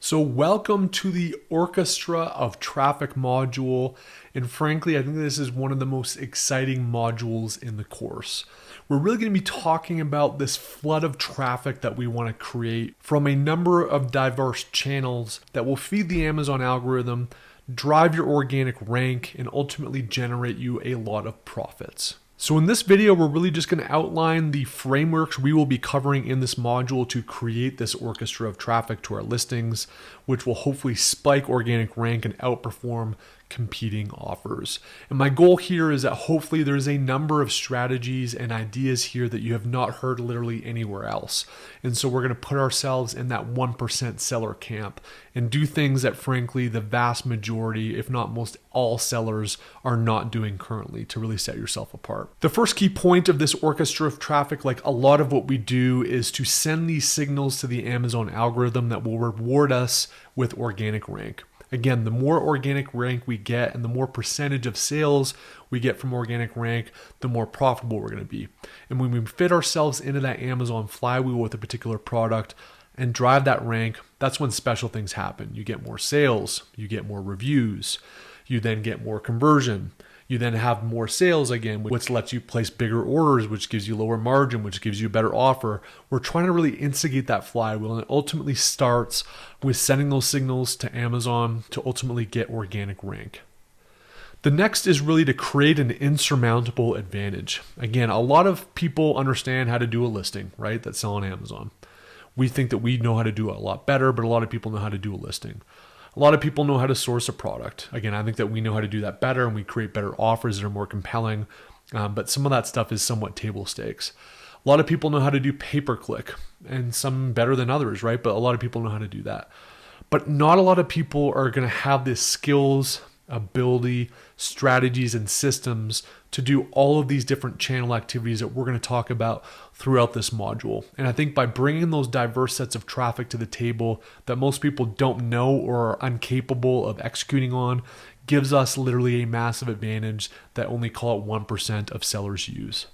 So welcome to the Orchestra of Traffic module. And frankly, I think this is one of the most exciting modules in the course. We're really going to be talking about this flood of traffic that we want to create from a number of diverse channels that will feed the Amazon algorithm, drive your organic rank, and ultimately generate you a lot of profits. So in this video, we're really just going to outline the frameworks we will be covering in this module to create this orchestra of traffic to our listings, which will hopefully spike organic rank and outperform competing offers. And my goal here is that hopefully there's a number of strategies and ideas here that you have not heard literally anywhere else. And so we're going to put ourselves in that 1% seller camp and do things that frankly the vast majority, if not most all sellers, are not doing currently to really set yourself apart. The first key point of this orchestra of traffic, like a lot of what we do, is to send these signals to the Amazon algorithm that will reward us with organic rank. Again, the more organic rank we get and the more percentage of sales we get from organic rank, the more profitable we're going to be. And when we fit ourselves into that Amazon flywheel with a particular product and drive that rank, that's when special things happen. You get more sales, you get more reviews, you then get more conversion. You then have more sales again, which lets you place bigger orders, which gives you lower margin, which gives you a better offer. We're trying to really instigate that flywheel, and it ultimately starts with sending those signals to Amazon to ultimately get organic rank. The next is really to create an insurmountable advantage. Again, a lot of people understand how to do a listing, right? That sell on Amazon. We think that we know how to do it a lot better, but a lot of people know how to do a listing. A lot of people know how to source a product. Again, I think that we know how to do that better and we create better offers that are more compelling, but some of that stuff is somewhat table stakes. A lot of people know how to do pay-per-click, and some better than others, right? But a lot of people know how to do that. But not a lot of people are going to have the skills, ability, strategies, and systems to do all of these different channel activities that we're going to talk about throughout this module. And I think by bringing those diverse sets of traffic to the table that most people don't know or are incapable of executing on gives us literally a massive advantage that only call it 1% of sellers use.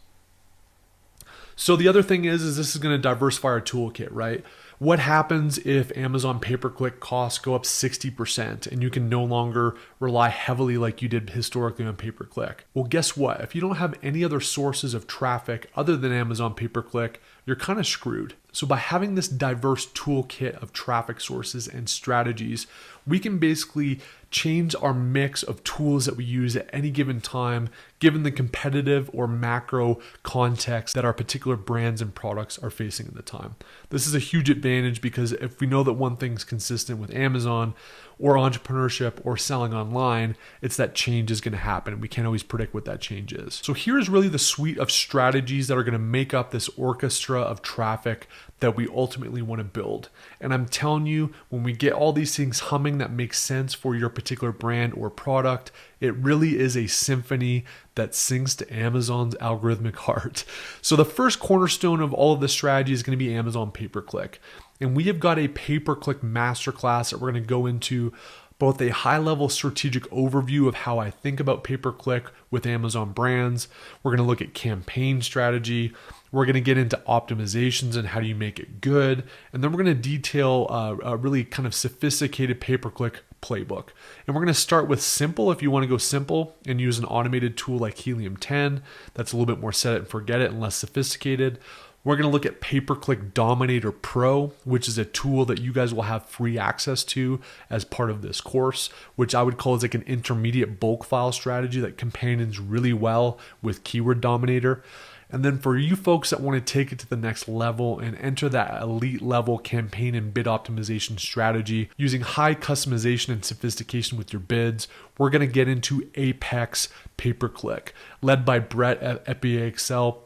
So the other thing is this is going to diversify our toolkit, right? What happens if Amazon pay-per-click costs go up 60% and you can no longer rely heavily like you did historically on pay-per-click? Well, guess what? If you don't have any other sources of traffic other than Amazon pay-per-click, you're kind of screwed. So by having this diverse toolkit of traffic sources and strategies, we can basically change our mix of tools that we use at any given time, given the competitive or macro context that our particular brands and products are facing at the time. This is a huge advantage because if we know that one thing's consistent with Amazon or entrepreneurship or selling online, it's that change is going to happen. We can't always predict what that change is. So here's really the suite of strategies that are going to make up this orchestra of traffic that we ultimately want to build. And I'm telling you, when we get all these things humming that makes sense for your particular brand or product, it really is a symphony that sings to Amazon's algorithmic heart. So the first cornerstone of all of this strategy is going to be Amazon pay-per-click. And we have got a pay-per-click masterclass that we're going to go into both a high-level strategic overview of how I think about pay-per-click with Amazon brands. We're going to look at campaign strategy. We're going to get into optimizations and how do you make it good. And then we're going to detail a really kind of sophisticated pay-per-click playbook. And we're going to start with simple if you want to go simple and use an automated tool like Helium 10. That's a little bit more set it and forget it and less sophisticated. We're going to look at Pay-Per-Click Dominator Pro, which is a tool that you guys will have free access to as part of this course, which I would call as like an intermediate bulk file strategy that companions really well with Keyword Dominator. And then for you folks that want to take it to the next level and enter that elite level campaign and bid optimization strategy using high customization and sophistication with your bids, we're going to get into Apex Pay-Per-Click, led by Brett at FBA Excel.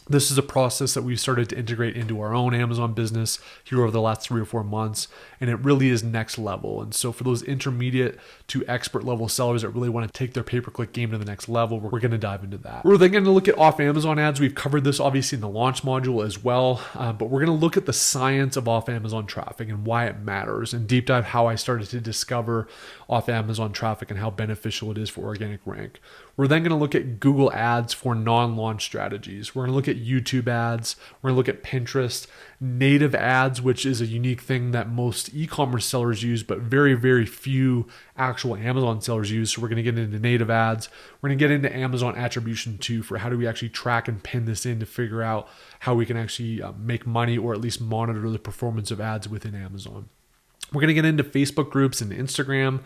This is a process that we've started to integrate into our own Amazon business here over the last 3 or 4 months, and it really is next level. And so for those intermediate to expert level sellers that really want to take their pay-per-click game to the next level, we're going to dive into that. We're then going to look at off Amazon ads. We've covered this obviously in the launch module as well, but we're going to look at the science of off Amazon traffic and why it matters, and deep dive how I started to discover off Amazon traffic and how beneficial it is for organic rank. We're then going to look at Google Ads for non-launch strategies. We're going to look at YouTube ads. We're going to look at Pinterest, native ads, which is a unique thing that most e-commerce sellers use, but very, very few actual Amazon sellers use. So we're going to get into native ads. We're going to get into Amazon attribution too, for how do we actually track and pin this in to figure out how we can actually make money or at least monitor the performance of ads within Amazon. We're going to get into Facebook groups and Instagram,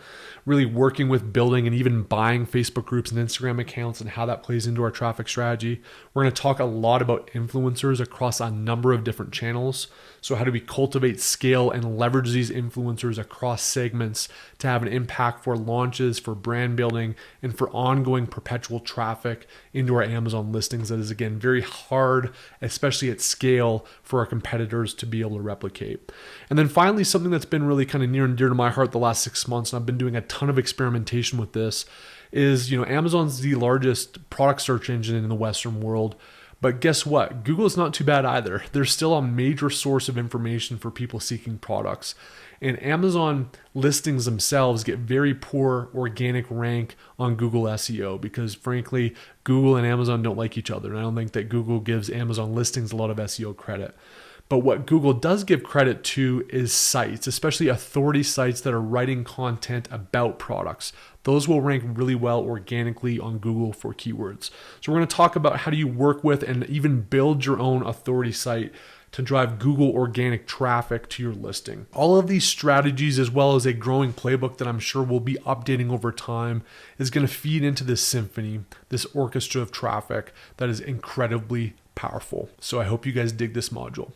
really working with building and even buying Facebook groups and Instagram accounts and how that plays into our traffic strategy. We're going to talk a lot about influencers across a number of different channels. So how do we cultivate, scale, and leverage these influencers across segments to have an impact for launches, for brand building, and for ongoing perpetual traffic into our Amazon listings that is, again, very hard, especially at scale, for our competitors to be able to replicate. And then finally, something that's been really kind of near and dear to my heart the last 6 months, and I've been doing a ton of experimentation with this, is, Amazon's the largest product search engine in the Western world. But guess what? Google is not too bad either. They're still a major source of information for people seeking products. And Amazon listings themselves get very poor organic rank on Google SEO because, frankly, Google and Amazon don't like each other. And I don't think that Google gives Amazon listings a lot of SEO credit. But what Google does give credit to is sites, especially authority sites that are writing content about products. Those will rank really well organically on Google for keywords. So we're going to talk about how do you work with and even build your own authority site to drive Google organic traffic to your listing. All of these strategies, as well as a growing playbook that I'm sure we'll be updating over time, is going to feed into this symphony, this orchestra of traffic that is incredibly powerful. So I hope you guys dig this module.